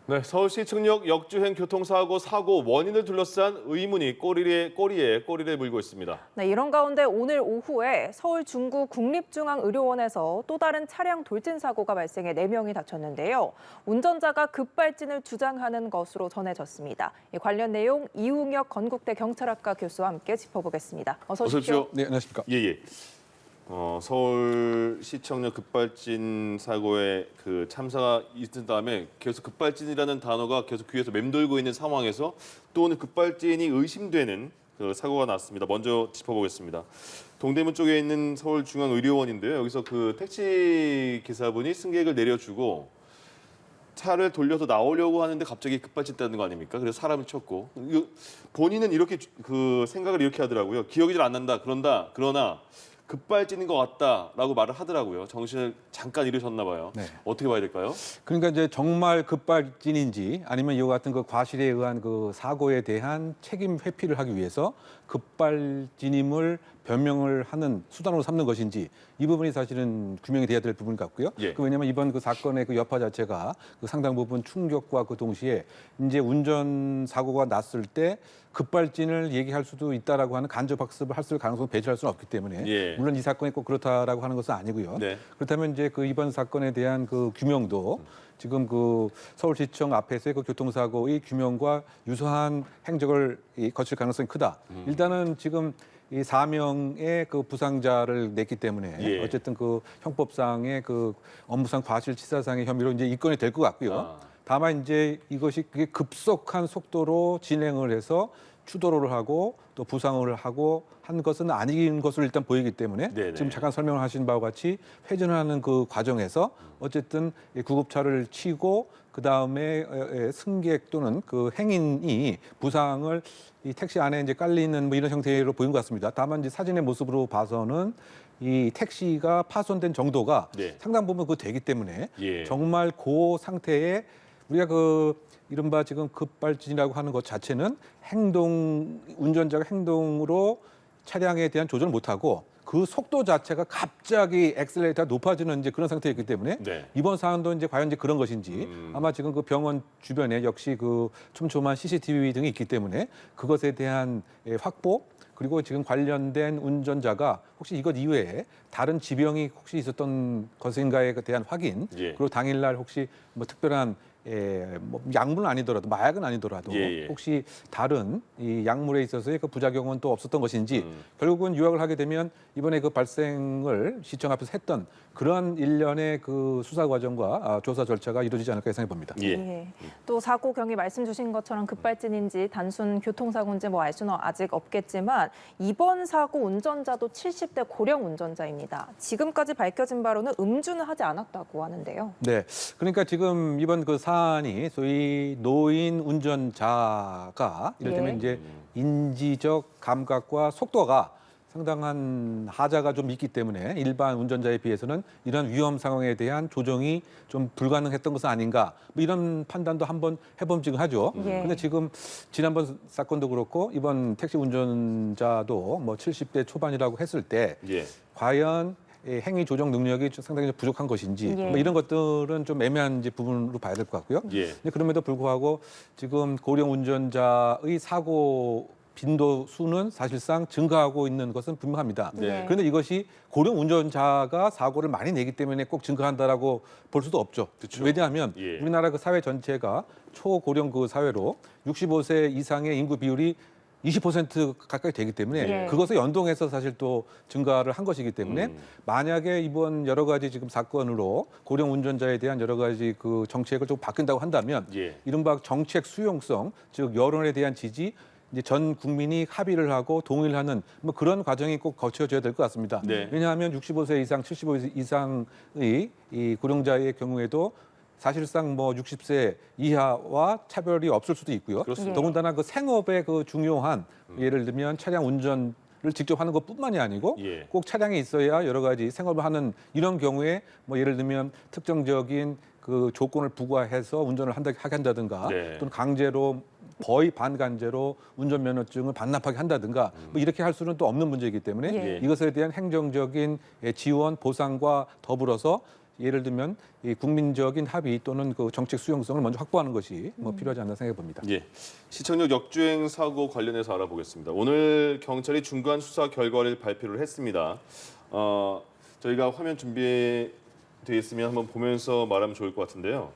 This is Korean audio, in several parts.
네, 서울시 측력 역주행 교통사고 사고 원인을 둘러싼 의문이 꼬리에 물고 있습니다. 네, 이런 가운데 오늘 오후에 서울 중구 국립중앙의료원에서 또 다른 차량 돌진 사고가 발생해 4명이 다쳤는데요. 운전자가 급발진을 주장하는 것으로 전해졌습니다. 관련 내용 이웅혁 건국대 경찰학과 교수와 함께 짚어보겠습니다. 어서 오십시오. 네, 안녕하십니까. 예. 서울시청역 급발진 사고에 그 참사가 있은 다음에 계속 급발진이라는 단어가 계속 귀에서 맴돌고 있는 상황에서 또 오늘 급발진이 의심되는 그 사고가 났습니다. 먼저 짚어보겠습니다. 동대문 쪽에 있는 서울중앙의료원인데요. 여기서 그 택시 기사분이 승객을 내려주고 차를 돌려서 나오려고 하는데 갑자기 급발진다는 거 아닙니까? 그래서 사람을 쳤고 본인은 이렇게 그 생각을 이렇게 하더라고요. 기억이 잘 안 난다. 그러나 급발진인 것 같다라고 말을 하더라고요. 정신을 잠깐 잃으셨나 봐요. 네. 어떻게 봐야 될까요? 그러니까 이제 정말 급발진인지 아니면 이와 같은 그 과실에 의한 그 사고에 대한 책임 회피를 하기 위해서 급발진임을 변명을 하는 수단으로 삼는 것인지 이 부분이 사실은 규명이 돼야 될 부분 같고요. 예. 왜냐하면 이번 그 사건의 그 여파 자체가 그 상당 부분 충격과 그 동시에 이제 운전 사고가 났을 때 급발진을 얘기할 수도 있다라고 하는 간접 학습을 했을 가능성을 배제할 수는 없기 때문에 예. 물론 이 사건이 꼭 그렇다라고 하는 것은 아니고요. 네. 그렇다면 이제 그 이번 사건에 대한 그 규명도 지금 그 서울시청 앞에서의 그 교통사고의 규명과 유사한 행적을 거칠 가능성이 크다. 일단은 지금 이 4명의 그 부상자를 냈기 때문에 예. 어쨌든 그 형법상의 그 업무상 과실치사상의 혐의로 이제 입건이 될 것 같고요. 다만 이제 이것이 그게 급속한 속도로 진행을 해서 추돌을 하고 또 부상을 하고 한 것은 아닌 것으로 일단 보이기 때문에 네네. 지금 잠깐 설명을 하신 바와 같이 회전하는 그 과정에서 어쨌든 이 구급차를 치고 그 다음에 승객 또는 그 행인이 부상을 이 택시 안에 이제 깔리는 뭐 이런 형태로 보인 것 같습니다. 다만 이제 사진의 모습으로 봐서는 이 택시가 파손된 정도가 네. 상당 부분 그 되기 때문에 예. 정말 그 상태에 우리가 그 이른바 지금 급발진이라고 하는 것 자체는 운전자가 행동으로 차량에 대한 조절을 못하고 그 속도 자체가 갑자기 엑셀레이터가 높아지는 이제 그런 상태였기 때문에 네. 이번 사안도 이제 과연 이제 그런 것인지 아마 지금 그 병원 주변에 역시 그 촘촘한 CCTV 등이 있기 때문에 그것에 대한 확보 그리고 지금 관련된 운전자가 혹시 이것 이외에 다른 지병이 혹시 있었던 것인가에 대한 확인 예. 그리고 당일날 혹시 뭐 특별한 뭐 약물은 아니더라도 마약은 아니더라도 예. 혹시 다른 이 약물에 있어서의 그 부작용은 또 없었던 것인지 결국은 요약을 하게 되면 이번에 그 발생을 시청 앞에서 했던 그런 일련의 그 수사 과정과 조사 절차가 이루어지지 않을까 예상해 봅니다. 예. 예. 또 사고 경위 말씀 주신 것처럼 급발진인지 단순 교통사고인지 뭐 알 수는 아직 없겠지만 이번 사고 운전자도 70대 고령 운전자입니다. 지금까지 밝혀진 바로는 음주는 하지 않았다고 하는데요. 네, 그러니까 지금 이번 그 사안이 소위 노인 운전자가 이를테면 예. 이제 인지적 감각과 속도가 상당한 하자가 좀 있기 때문에 일반 운전자에 비해서는 이런 위험 상황에 대한 조정이 좀 불가능했던 것은 아닌가 뭐 이런 판단도 한번 해봄직하죠. 예. 근데 지금 지난번 사건도 그렇고 이번 택시 운전자도 뭐 70대 초반이라고 했을 때 예. 과연 행위 조정 능력이 좀 상당히 부족한 것인지 예. 뭐 이런 것들은 좀 애매한 이제 부분으로 봐야 될 것 같고요. 예. 근데 그럼에도 불구하고 지금 고령 운전자의 사고 빈도 수는 사실상 증가하고 있는 것은 분명합니다. 네. 그런데 이것이 고령 운전자가 사고를 많이 내기 때문에 꼭 증가한다라고 볼 수도 없죠. 그쵸. 왜냐하면 예. 우리나라 그 사회 전체가 초고령 그 사회로 65세 이상의 인구 비율이 20% 가까이 되기 때문에 예. 그것을 연동해서 사실 또 증가를 한 것이기 때문에 만약에 이번 여러 가지 지금 사건으로 고령 운전자에 대한 여러 가지 그 정책을 좀 바뀐다고 한다면 예. 이른바 정책 수용성 즉 여론에 대한 지지 이제 전 국민이 합의를 하고 동의하는 뭐 그런 과정이 꼭 거쳐져야 될 것 같습니다. 네. 왜냐하면 65세 이상, 75세 이상의 이 고령자의 경우에도 사실상 뭐 60세 이하와 차별이 없을 수도 있고요. 그렇습니다. 더군다나 그 생업의 그 중요한 예를 들면 차량 운전을 직접 하는 것뿐만이 아니고 예. 꼭 차량에 있어야 여러 가지 생업을 하는 이런 경우에 뭐 예를 들면 특정적인 그 조건을 부과해서 운전을 하게 한다든가 네. 또는 강제로 거의 반강제로 운전면허증을 반납하게 한다든가 뭐 이렇게 할 수는 또 없는 문제이기 때문에 예. 이것에 대한 행정적인 지원, 보상과 더불어서 예를 들면 이 국민적인 합의 또는 그 정책 수용성을 먼저 확보하는 것이 뭐 필요하지 않나 생각해 봅니다. 예. 시청역 역주행 사고 관련해서 알아보겠습니다. 오늘 경찰이 중간 수사 결과를 발표를 했습니다. 저희가 화면 준비되어 있으면 한번 보면서 말하면 좋을 것 같은데요.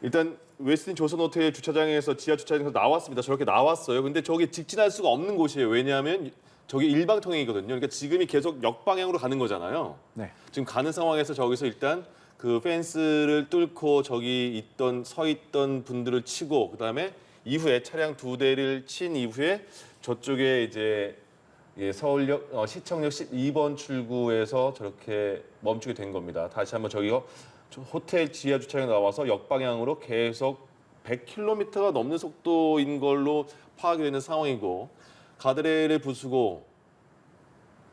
일단 웨스틴 조선호텔 주차장에서 지하 주차장에서 나왔습니다. 저렇게 나왔어요. 근데 저기 직진할 수가 없는 곳이에요. 왜냐하면 저기 일방통행이거든요. 그러니까 지금이 계속 역방향으로 가는 거잖아요. 네. 지금 가는 상황에서 저기서 일단 그 펜스를 뚫고 저기 서 있던 분들을 치고 그다음에 이후에 차량 2대를 친 이후에 저쪽에 이제 서울역 시청역 12번 출구에서 저렇게 멈추게 된 겁니다. 다시 한번 저기 호텔 지하 주차장에 나와서 역방향으로 계속 100km가 넘는 속도인 걸로 파악이 되는 상황이고 가드레일을 부수고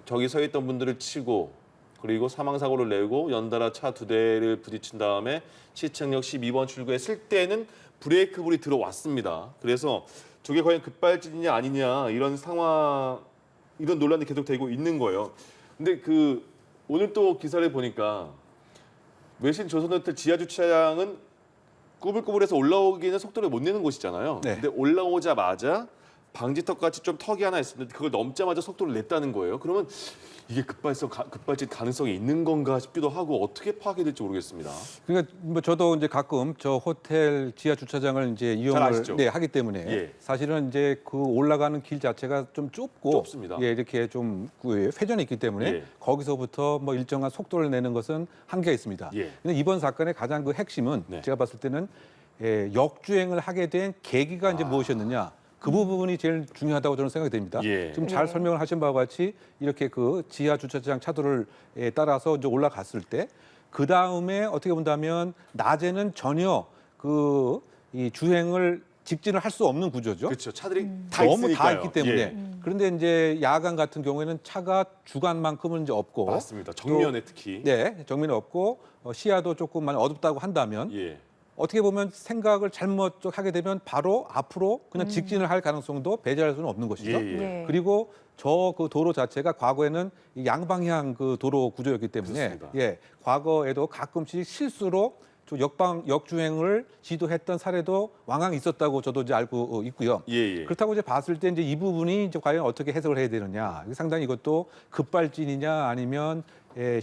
저기 서 있던 분들을 치고 그리고 사망사고를 내고 연달아 차 2대를 부딪힌 다음에 시청역 12번 출구에 쓸 때는 브레이크 불이 들어왔습니다. 그래서 저게 과연 급발진이냐 아니냐 이런 상황, 이런 논란이 계속되고 있는 거예요. 근데 오늘 또 기사를 보니까 웨스틴 조선호텔 지하 주차장은 꾸불꾸불해서 올라오기는 속도를 못 내는 곳이잖아요. 네. 근데 올라오자마자 방지턱 같이 좀 턱이 하나 있었는데 그걸 넘자마자 속도를 냈다는 거예요. 그러면 이게 급발진 가능성이 있는 건가 싶기도 하고 어떻게 파악이 될지 모르겠습니다. 그러니까 뭐 저도 이제 가끔 저 호텔 지하 주차장을 이제 이용을 아시죠? 하기 때문에 예. 사실은 이제 그 올라가는 길 자체가 좀 좁고 좁습니다. 이렇게 좀 회전이 있기 때문에 예. 거기서부터 뭐 일정한 속도를 내는 것은 한계가 있습니다. 예. 근데 이번 사건의 가장 그 핵심은 네. 제가 봤을 때는 역주행을 하게 된 계기가 이제 무엇이었느냐. 그 부분이 제일 중요하다고 저는 생각이 됩니다. 예. 지금 잘 네. 설명을 하신 바와 같이 이렇게 그 지하 주차장 차도를 따라서 이제 올라갔을 때 그 다음에 어떻게 본다면 낮에는 전혀 이 주행을 직진을 할 수 없는 구조죠. 그렇죠. 차들이 다 너무 다 있으니까요. 있기 때문에. 예. 그런데 이제 야간 같은 경우에는 차가 주간만큼은 이제 없고, 맞습니다. 정면에 특히. 네, 정면에 없고 시야도 조금 많이 어둡다고 한다면 예. 어떻게 보면 생각을 잘못 하게 되면 바로 앞으로 그냥 직진을 할 가능성도 배제할 수는 없는 것이죠. 예. 네. 그리고 저 그 도로 자체가 과거에는 이 양방향 그 도로 구조였기 때문에 그렇습니다. 과거에도 가끔씩 실수로 저 역주행을 시도했던 사례도 왕왕 있었다고 저도 이제 알고 있고요. 예. 그렇다고 이제 봤을 때 이제 이 부분이 이제 과연 어떻게 해석을 해야 되느냐. 상당히 이것도 급발진이냐 아니면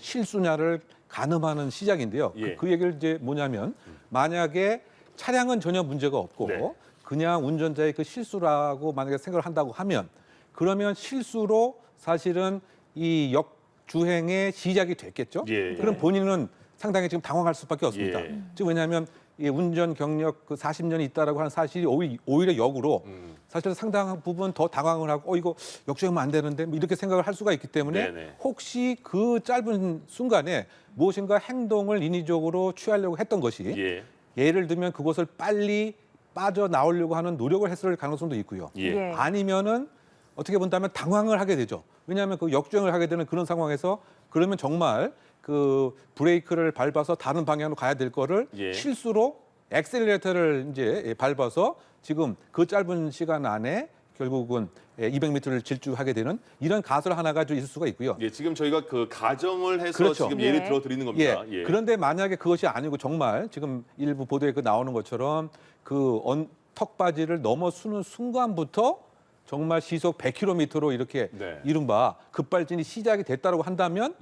실수냐를 가늠하는 시작인데요. 예. 그 얘기를 이제 뭐냐면 만약에 차량은 전혀 문제가 없고 네. 그냥 운전자의 그 실수라고 만약에 생각을 한다고 하면 그러면 실수로 사실은 이 역주행의 시작이 됐겠죠. 예. 그럼 본인은 상당히 지금 당황할 수밖에 없습니다. 예. 지금 왜냐하면 이 운전 경력 그 40년이 있다라고 하는 사실이 오히려 역으로 사실 상당한 부분 더 당황을 하고 이거 역주행하면 안 되는데 뭐 이렇게 생각을 할 수가 있기 때문에 네네. 혹시 그 짧은 순간에 무엇인가 행동을 인위적으로 취하려고 했던 것이 예. 예를 들면 그것을 빨리 빠져나오려고 하는 노력을 했을 가능성도 있고요. 예. 예. 아니면은 어떻게 본다면 당황을 하게 되죠. 왜냐하면 그 역주행을 하게 되는 그런 상황에서 그러면 정말 그 브레이크를 밟아서 다른 방향으로 가야 될 거를 예. 실수로 엑셀레이터를 이제 밟아서 지금 그 짧은 시간 안에 결국은 200m를 질주하게 되는 이런 가설 하나가 좀 있을 수가 있고요. 예. 지금 저희가 그 가정을 해서 그렇죠. 지금 예를 예. 들어 드리는 겁니다. 예. 그런데 만약에 그것이 아니고 정말 지금 일부 보도에 그 나오는 것처럼 그 턱받이를 넘어서는 순간부터 정말 시속 100km로 이렇게 네. 이른바 급발진이 시작이 됐다고 한다면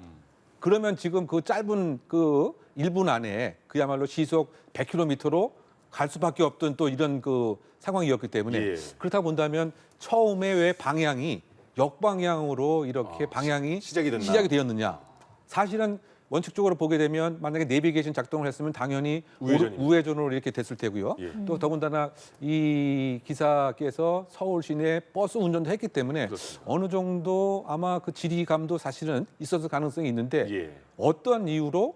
그러면 지금 그 짧은 그 1분 안에 그야말로 시속 100km로 갈 수밖에 없던 또 이런 그 상황이었기 때문에 예. 그렇다 본다면 처음에 왜 방향이 역방향으로 이렇게 아, 방향이 시작이 됐나? 되었느냐. 사실은 원칙적으로 보게 되면 만약에 내비게이션 작동을 했으면 당연히 우회전입니다. 우회전으로 이렇게 됐을 테고요. 예. 또 더군다나 이 기사께서 서울 시내 버스 운전도 했기 때문에 그렇습니다. 어느 정도 아마 그 지리감도 사실은 있었을 가능성이 있는데 예. 어떤 이유로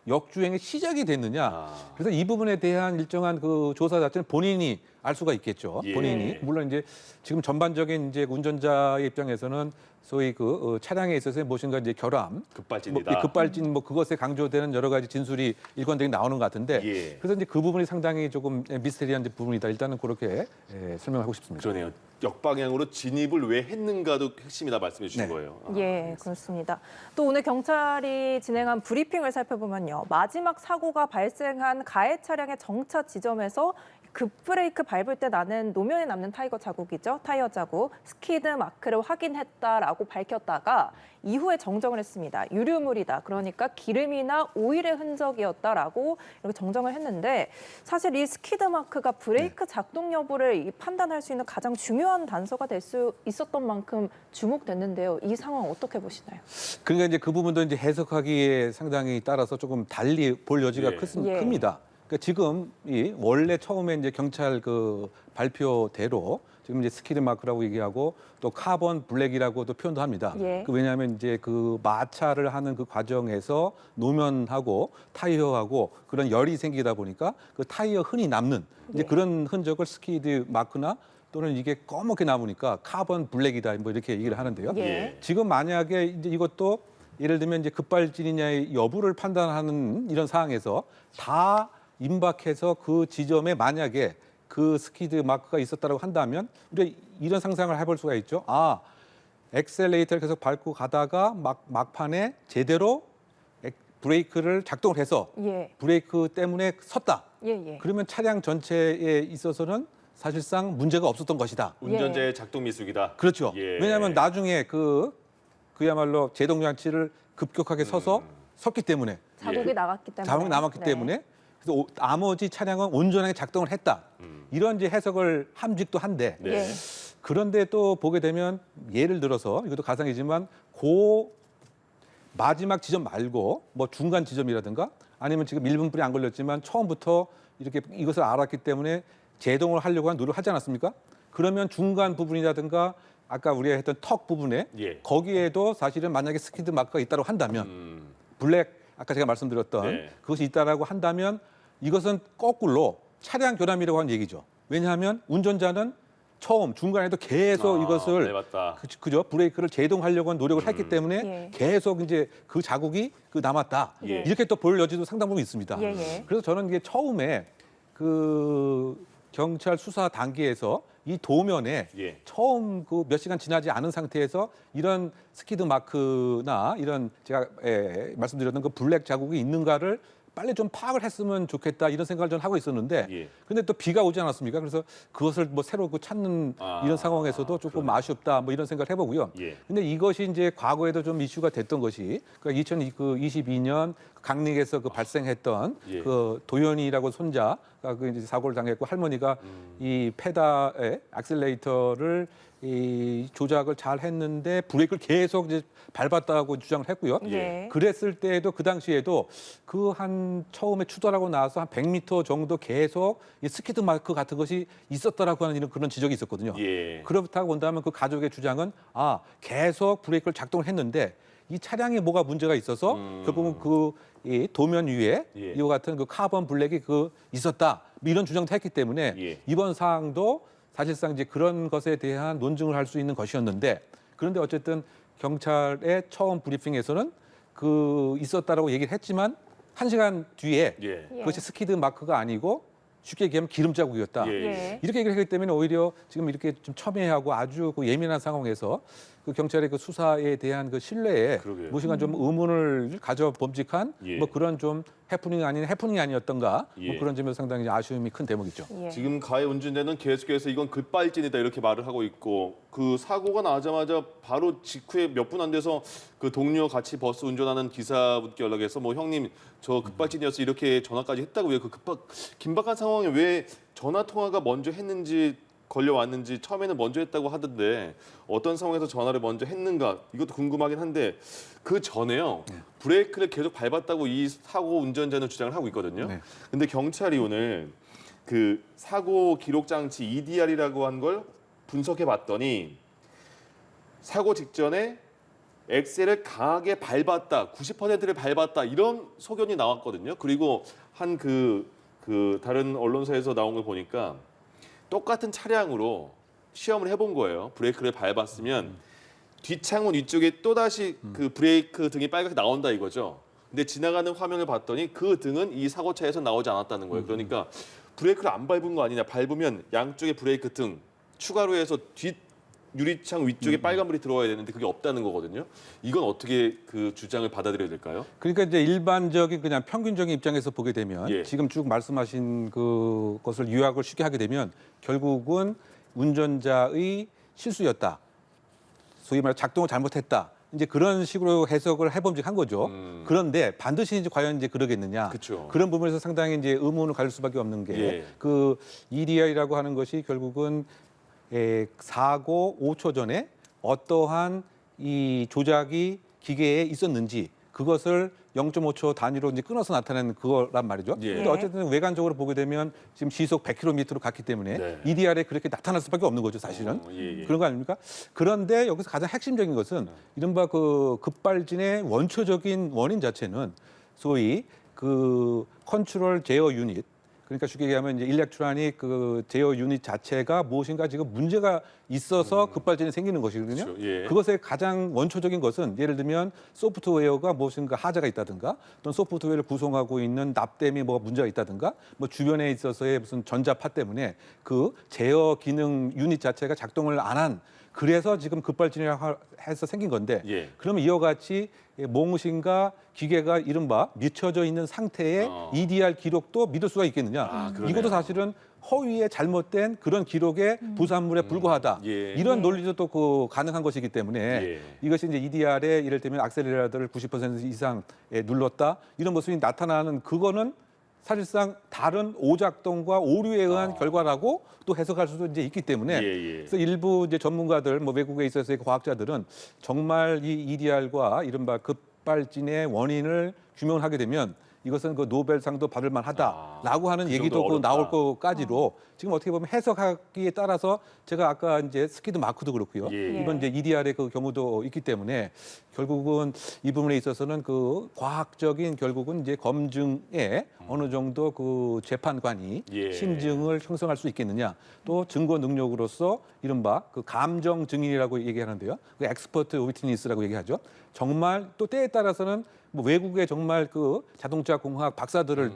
역주행이 시작이 됐느냐. 아. 그래서 이 부분에 대한 일정한 그 조사 자체는 본인이 알 수가 있겠죠. 예. 본인이 물론 이제 지금 전반적인 이제 운전자의 입장에서는 소위 그 차량에 있어서 무엇인가 이제 결함, 급발진이다. 뭐 급발진 뭐 그것에 강조되는 여러 가지 진술이 일관되게 나오는 것 같은데 예. 그래서 이제 그 부분이 상당히 조금 미스테리한 부분이다. 일단은 그렇게 설명하고 싶습니다. 그러네요. 역방향으로 진입을 왜 했는가도 핵심이다 말씀해 주신 네. 거예요. 예, 그렇습니다. 또 오늘 경찰이 진행한 브리핑을 살펴보면요. 마지막 사고가 발생한 가해 차량의 정차 지점에서 급브레이크 밟을 때 나는 노면에 남는 타이어 자국, 스키드 마크를 확인했다라고 밝혔다가 이후에 정정을 했습니다. 유류물이다. 그러니까 기름이나 오일의 흔적이었다라고 이렇게 정정을 했는데 사실 이 스키드 마크가 브레이크 작동 여부를 판단할 수 있는 가장 중요한 단서가 될 수 있었던 만큼 주목됐는데요. 이 상황 어떻게 보시나요? 그러니까 이제 그 부분도 이제 해석하기에 상당히 따라서 조금 달리 볼 여지가 예. 큽니다. 그러니까 지금 이 원래 처음에 이제 경찰 그 발표대로 지금 이제 스키드 마크라고 얘기하고 또 카본 블랙이라고도 표현도 합니다. 예. 그 왜냐하면 이제 그 마찰을 하는 그 과정에서 노면하고 타이어하고 그런 열이 생기다 보니까 그 타이어 흔히 남는 이제 예. 그런 흔적을 스키드 마크나 또는 이게 검게 남으니까 카본 블랙이다 뭐 이렇게 얘기를 하는데요. 예. 지금 만약에 이제 이것도 예를 들면 이제 급발진이냐의 여부를 판단하는 이런 상황에서 다 임박해서 그 지점에 만약에 그 스키드 마크가 있었다고 한다면 우리가 이런 상상을 해볼 수가 있죠. 아, 엑셀레이터를 계속 밟고 가다가 막판에 제대로 브레이크를 작동을 해서 예. 브레이크 때문에 섰다. 예, 예. 그러면 차량 전체에 있어서는 사실상 문제가 없었던 것이다. 운전자의 작동 미숙이다. 그렇죠. 예. 왜냐하면 나중에 그야말로 제동 장치를 급격하게 서서 섰기 때문에 자국이 예. 나갔기 때문에. 자국이 남았기 네. 때문에 그래서 나머지 차량은 온전하게 작동을 했다. 이런 이제 해석을 함직도 한데 네. 예. 그런데 또 보게 되면 예를 들어서 이것도 가상이지만 고 마지막 지점 말고 뭐 중간 지점이라든가 아니면 지금 1분뿐이 안 걸렸지만 처음부터 이렇게 이것을 알았기 때문에 제동을 하려고 한 노력을 하지 않았습니까? 그러면 중간 부분이라든가 아까 우리가 했던 턱 부분에 예. 거기에도 사실은 만약에 스키드 마크가 있다고 한다면 블랙 아까 제가 말씀드렸던 네. 그것이 있다라고 한다면 이것은 거꾸로 차량 결함이라고 하는 얘기죠. 왜냐하면 운전자는 처음 중간에도 계속 이것을 네, 맞다. 그죠 브레이크를 제동하려고 노력을 했기 때문에 예. 계속 이제 그 자국이 남았다. 예. 이렇게 또 볼 여지도 상당 부분 있습니다. 예, 예. 그래서 저는 이게 처음에 그 경찰 수사 단계에서 이 도면에 예. 처음 그 몇 시간 지나지 않은 상태에서 이런 스키드 마크나 이런 제가 말씀드렸던 그 블랙 자국이 있는가를 빨리 좀 파악을 했으면 좋겠다 이런 생각을 전 하고 있었는데 예. 근데 또 비가 오지 않았습니까? 그래서 그것을 뭐 새로 찾는 이런 상황에서도 조금 아쉽다 뭐 이런 생각을 해보고요. 예. 근데 이것이 이제 과거에도 좀 이슈가 됐던 것이 그러니까 2022년 강릉에서 그 발생했던 예. 그 도연이라고 손자가 그 이제 사고를 당했고 할머니가 이 페달에 액셀레이터를 이 조작을 잘 했는데 브레이크를 계속 이제 밟았다고 주장을 했고요. 예. 그랬을 때에도 그 당시에도 그 한 처음에 추돌하고 나서 한 100m 정도 계속 이 스키드 마크 같은 것이 있었다라고 하는 이런 그런 지적이 있었거든요. 예. 그렇다고 본다면 그 가족의 주장은 아 계속 브레이크를 작동을 했는데 이 차량에 뭐가 문제가 있어서 결국은 이 도면 위에 예. 이와 같은 그 카본 블랙이 있었다 이런 주장도 했기 때문에 예. 이번 사항도 사실상 이제 그런 것에 대한 논증을 할 수 있는 것이었는데 그런데 어쨌든 경찰의 처음 브리핑에서는 있었다라고 얘기를 했지만 1시간 뒤에 예. 그것이 스키드 마크가 아니고 쉽게 얘기하면 기름 자국이었다. 예. 예. 이렇게 얘기를 했기 때문에 오히려 지금 이렇게 좀 첨예하고 아주 예민한 상황에서 그 경찰의 그 수사에 대한 그 신뢰에 그러게요. 무엇인가 좀 의문을 가져 범직한 예. 뭐 그런 좀 해프닝이 아니었던가 예. 뭐 그런 점에서 상당히 아쉬움이 큰 대목이죠. 예. 지금 가해 운전자는 계속해서 이건 급발진이다 이렇게 말을 하고 있고 그 사고가 나자마자 바로 직후에 몇 분 안 돼서 그 동료 같이 버스 운전하는 기사분께 연락해서 뭐 형님 저 급발진이었어 이렇게 전화까지 했다고 왜 그 긴박한 상황에 왜 전화 통화가 먼저 했는지 걸려왔는지 처음에는 먼저 했다고 하던데 어떤 상황에서 전화를 먼저 했는가 이것도 궁금하긴 한데 그 전에요 브레이크를 계속 밟았다고 이 사고 운전자는 주장을 하고 있거든요. 네. 근데 경찰이 오늘 그 사고 기록 장치 EDR이라고 한 걸 분석해 봤더니 사고 직전에 엑셀을 강하게 밟았다, 90%를 밟았다 이런 소견이 나왔거든요. 그리고 한 다른 언론사에서 나온 걸 보니까 똑같은 차량으로 시험을 해본 거예요. 브레이크를 밟았으면 뒷창문 위쪽에 또 다시 그 브레이크 등이 빨갛게 나온다 이거죠. 근데 지나가는 화면을 봤더니 그 등은 이 사고차에서 나오지 않았다는 거예요. 그러니까 브레이크를 안 밟은 거 아니냐. 밟으면 양쪽에 브레이크 등 추가로 해서 뒷 유리창 위쪽에 빨간불이 들어와야 되는데 그게 없다는 거거든요. 이건 어떻게 그 주장을 받아들여야 될까요? 그러니까 이제 일반적인 그냥 평균적인 입장에서 보게 되면 예. 지금 쭉 말씀하신 그것을 요약을 쉽게 하게 되면 결국은 운전자의 실수였다. 소위 말해 작동을 잘못했다. 이제 그런 식으로 해석을 해봄직한 거죠. 그런데 반드시 이제 과연 이제 그러겠느냐. 그쵸. 그런 부분에서 상당히 이제 의문을 가질 수밖에 없는 게 예. 그 EDR이라고 하는 것이 결국은 사고 5초 전에 어떠한 이 조작이 기계에 있었는지 그것을 0.5초 단위로 이제 끊어서 나타내는 그거란 말이죠. 예. 근데 어쨌든 외관적으로 보게 되면 지금 시속 100km로 갔기 때문에 네. EDR에 그렇게 나타날 수밖에 없는 거죠, 사실은. 예. 그런 거 아닙니까? 그런데 여기서 가장 핵심적인 것은 이른바 그 급발진의 원초적인 원인 자체는 소위 그 컨트롤 제어 유닛, 그러니까 쉽게 얘기하면 이제 일렉트로닉 그 제어 유닛 자체가 무엇인가 지금 문제가 있어서 급발진이 생기는 것이거든요. 그렇죠. 예. 그것의 가장 원초적인 것은 예를 들면 소프트웨어가 무엇인가 하자가 있다든가 또는 소프트웨어를 구성하고 있는 납땜이 뭐가 문제가 있다든가 뭐 주변에 있어서의 무슨 전자파 때문에 그 제어 기능 유닛 자체가 작동을 안 한 그래서 지금 급발진을 해서 생긴 건데 예. 그러면 이와 같이 무엇인가 기계가 이른바 미쳐져 있는 상태의 EDR 기록도 믿을 수가 있겠느냐. 그러네요. 이것도 사실은 허위의 잘못된 그런 기록의 부산물에 불과하다. 예. 이런 논리도 또 그 가능한 것이기 때문에 예. 이것이 이제 EDR에 이를테면 악셀레라터를 90% 이상 눌렀다. 이런 모습이 나타나는 그거는 사실상 다른 오작동과 오류에 의한 결과라고 또 해석할 수도 이제 있기 때문에 예. 그래서 일부 이제 전문가들 뭐 외국에 있어서의 과학자들은 정말 이 EDR과 이른바 급발진의 원인을 규명하게 되면 이것은 그 노벨상도 받을 만하다라고 하는 그 얘기도 정도 그 어렵다. 나올 것까지로 지금 어떻게 보면 해석하기에 따라서 제가 아까 이제 스키드 마크도 그렇고요. 예. 이번 이제 EDR의 그 경우도 있기 때문에 결국은 이 부분에 있어서는 그 과학적인 결국은 이제 검증에 어느 정도 그 재판관이 예. 심증을 형성할 수 있겠느냐. 또 증거 능력으로서 이른바 그 감정 증인이라고 얘기하는데요. 그 엑스퍼트 위트니스라고 얘기하죠. 정말 또 때에 따라서는 뭐 외국의 정말 그 자동차 공학 박사들을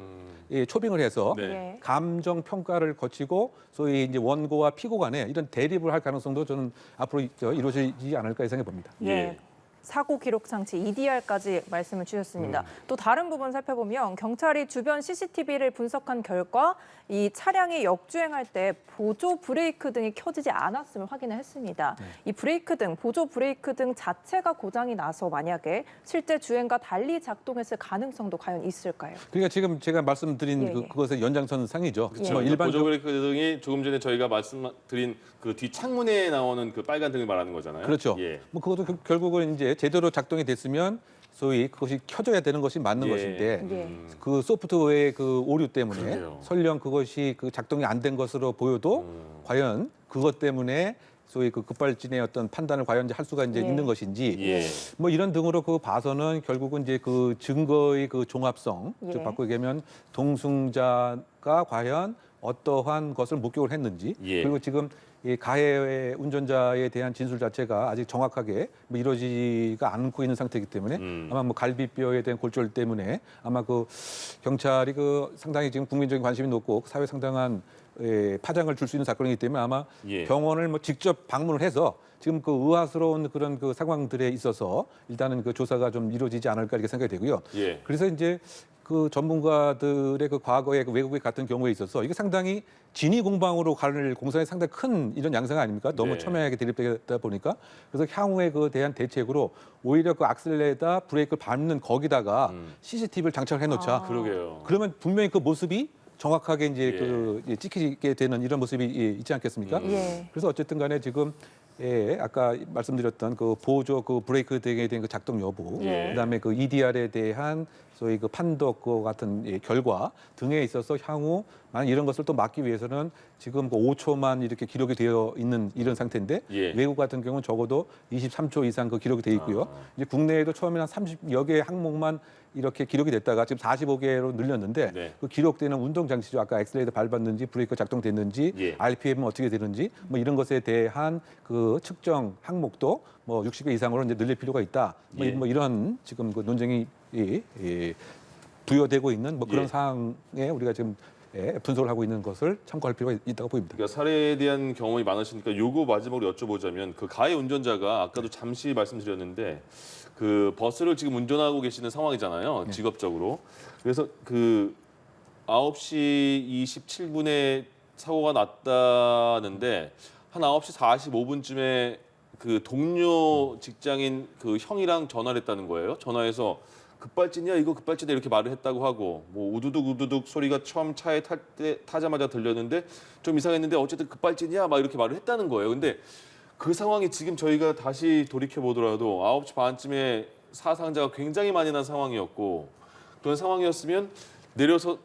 초빙을 해서 네. 예. 감정 평가를 거치고 소위 이제 원고와 피고 간에 이런 대립을 할 가능성도 저는 앞으로 이루어지지 않을까 생각해 봅니다. 예. 사고 기록 장치 EDR까지 말씀을 주셨습니다. 또 다른 부분 살펴보면 경찰이 주변 CCTV를 분석한 결과 이 차량이 역주행할 때 보조 브레이크 등이 켜지지 않았음을 확인을 했습니다. 이 브레이크 등, 보조 브레이크 등 자체가 고장이 나서 만약에 실제 주행과 달리 작동했을 가능성도 과연 있을까요? 그러니까 지금 제가 말씀드린 예, 예. 그것의 연장선상이죠. 그렇죠. 뭐 일반 일반적 보조브레이크 등이 조금 전에 저희가 말씀드린 그 뒤 창문에 나오는 그 빨간 등을 말하는 거잖아요. 그렇죠. 예. 뭐 그것도 결국은 이제 제대로 작동이 됐으면 소위 그것이 켜져야 되는 것이 맞는 예. 것인데 예. 그 소프트웨어의 그 오류 때문에 그러게요. 설령 그것이 그 작동이 안 된 것으로 보여도 과연 그것 때문에 소위 그 급발진의 어떤 판단을 과연 이제 할 수가 이제 예. 있는 것인지 예. 뭐 이런 등으로 그 봐서는 결국은 이제 그 증거의 그 종합성 예. 즉 바꾸게 얘기하면 동승자가 과연 어떠한 것을 목격을 했는지 예. 그리고 지금 이 가해 운전자에 대한 진술 자체가 아직 정확하게 뭐 이루어지지가 않고 있는 상태이기 때문에 아마 뭐 갈비뼈에 대한 골절 때문에 아마 그 경찰이 그 상당히 지금 국민적인 관심이 높고 사회 상당한 파장을 줄 수 있는 사건이기 때문에 아마 예. 병원을 뭐 직접 방문을 해서 지금 그 의아스러운 그런 그 상황들에 있어서 일단은 그 조사가 좀 이루어지지 않을까 이렇게 생각이 되고요. 예. 그래서 이제 그 전문가들의 그 과거의 그 외국에 갔던 경우에 있어서 이게 상당히 진위 공방으로 갈 공산이 상당히 큰 이런 양상 아닙니까? 너무 네. 첨예하게 대립되다 보니까 그래서 향후에 그 대한 대책으로 오히려 그 악셀레다 브레이크를 밟는 거기다가 CCTV를 장착해 놓자. 그러게요. 그러면 분명히 그 모습이 정확하게 이제 예. 그 찍히게 되는 이런 모습이 있지 않겠습니까? 예. 그래서 어쨌든 간에 지금 아까 말씀드렸던 그 보조 그 브레이크 등에 대한 그 작동 여부, 예. 그다음에 그 EDR에 대한 소위 그 판독 그 같은 결과 등에 있어서 향후 만약 이런 것을 또 막기 위해서는 지금 그 5초만 이렇게 기록이 되어 있는 이런 상태인데 예. 외국 같은 경우는 적어도 23초 이상 그 기록이 돼 있고요. 이제 국내에도 처음에는 30여 개의 항목만 이렇게 기록이 됐다가 지금 45개로 늘렸는데 네. 그 기록되는 운동 장치죠. 아까 엑셀레이터 밟았는지 브레이크 작동됐는지 예. RPM은 어떻게 되는지 뭐 이런 것에 대한 그 그 측정 항목도 뭐 60개 이상으로 이제 늘릴 필요가 있다. 예. 뭐 이런 지금 그 논쟁이 부여되고 있는 뭐 그런 예. 상황에 우리가 지금 분석을 하고 있는 것을 참고할 필요가 있다고 보입니다. 그러니까 사례에 대한 경험이 많으시니까 요거 마지막으로 여쭤보자면 그 가해 운전자가 아까도 잠시 말씀드렸는데 그 버스를 지금 운전하고 계시는 상황이잖아요. 직업적으로. 그래서 그 9시 27분에 사고가 났다는데 한 9시 45분쯤에 그 동료 직장인 그 형이랑 전화를 했다는 거예요. 전화해서 급발진이야 이거 급발진이야 이렇게 말을 했다고 하고 뭐 우두둑 우두둑 소리가 처음 차에 타자마자 들렸는데 좀 이상했는데 어쨌든 급발진이야 막 이렇게 말을 했다는 거예요. 근데 그 상황이 지금 저희가 다시 돌이켜 보더라도 9시 반쯤에 사상자가 굉장히 많이 난 상황이었고 그런 상황이었으면 내려서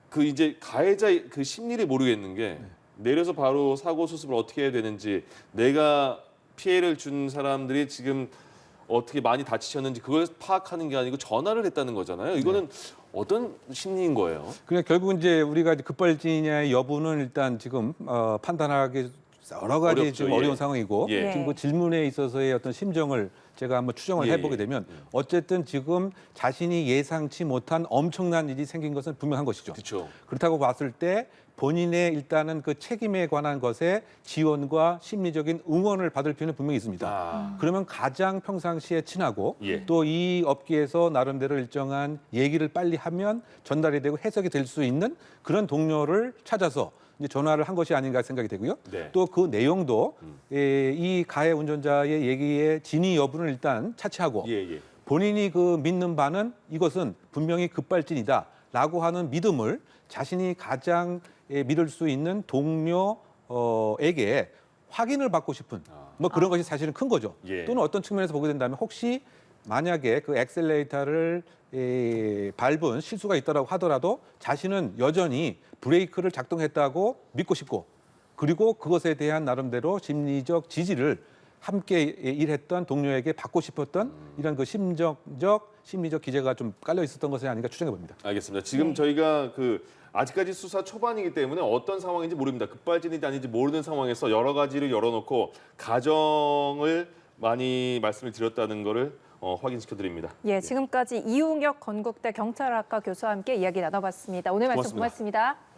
그 이제 가해자 그 심리를 모르겠는 게 내려서 바로 사고 수습을 어떻게 해야 되는지 내가 피해를 준 사람들이 지금 어떻게 많이 다치셨는지 그걸 파악하는 게 아니고 전화를 했다는 거잖아요. 이거는 어떤 심리인 거예요? 그냥 결국 이제 우리가 이제 급발진이냐의 여부는 일단 지금 판단하기 여러 가지 어렵죠. 지금 예. 어려운 상황이고 예. 지금 그 질문에 있어서의 어떤 심정을 제가 한번 추정을 예, 해보게 예. 되면 어쨌든 지금 자신이 예상치 못한 엄청난 일이 생긴 것은 분명한 것이죠. 그렇죠. 그렇다고 봤을 때 본인의 일단은 그 책임에 관한 것에 지원과 심리적인 응원을 받을 필요는 분명히 있습니다. 아, 그러면 가장 평상시에 친하고 예. 또 이 업계에서 나름대로 일정한 얘기를 빨리 하면 전달이 되고 해석이 될 수 있는 그런 동료를 찾아서 이제 전화를 한 것이 아닌가 생각이 되고요. 네. 또 그 내용도 이 가해 운전자의 얘기의 진위 여부는 일단 차치하고 예, 예. 본인이 그 믿는 바는 이것은 분명히 급발진이다라고 하는 믿음을 자신이 가장 믿을 수 있는 동료에게 확인을 받고 싶은 뭐 그런 것이 사실은 큰 거죠. 예. 또는 어떤 측면에서 보게 된다면 혹시 만약에 그 엑셀레이터를 밟은 실수가 있다라고 하더라도 자신은 여전히 브레이크를 작동했다고 믿고 싶고 그리고 그것에 대한 나름대로 심리적 지지를 함께 일했던 동료에게 받고 싶었던 이런 그 심리적 기제가 좀 깔려 있었던 것이 아닌가 추정해 봅니다. 알겠습니다. 지금 저희가 그 아직까지 수사 초반이기 때문에 어떤 상황인지 모릅니다. 급발진인지 아닌지 모르는 상황에서 여러 가지를 열어놓고 가정을 많이 말씀을 드렸다는 거를 확인시켜 드립니다. 예, 지금까지 이웅혁 건국대 경찰학과 교수와 함께 이야기 나눠봤습니다. 오늘 말씀 고맙습니다. 고맙습니다.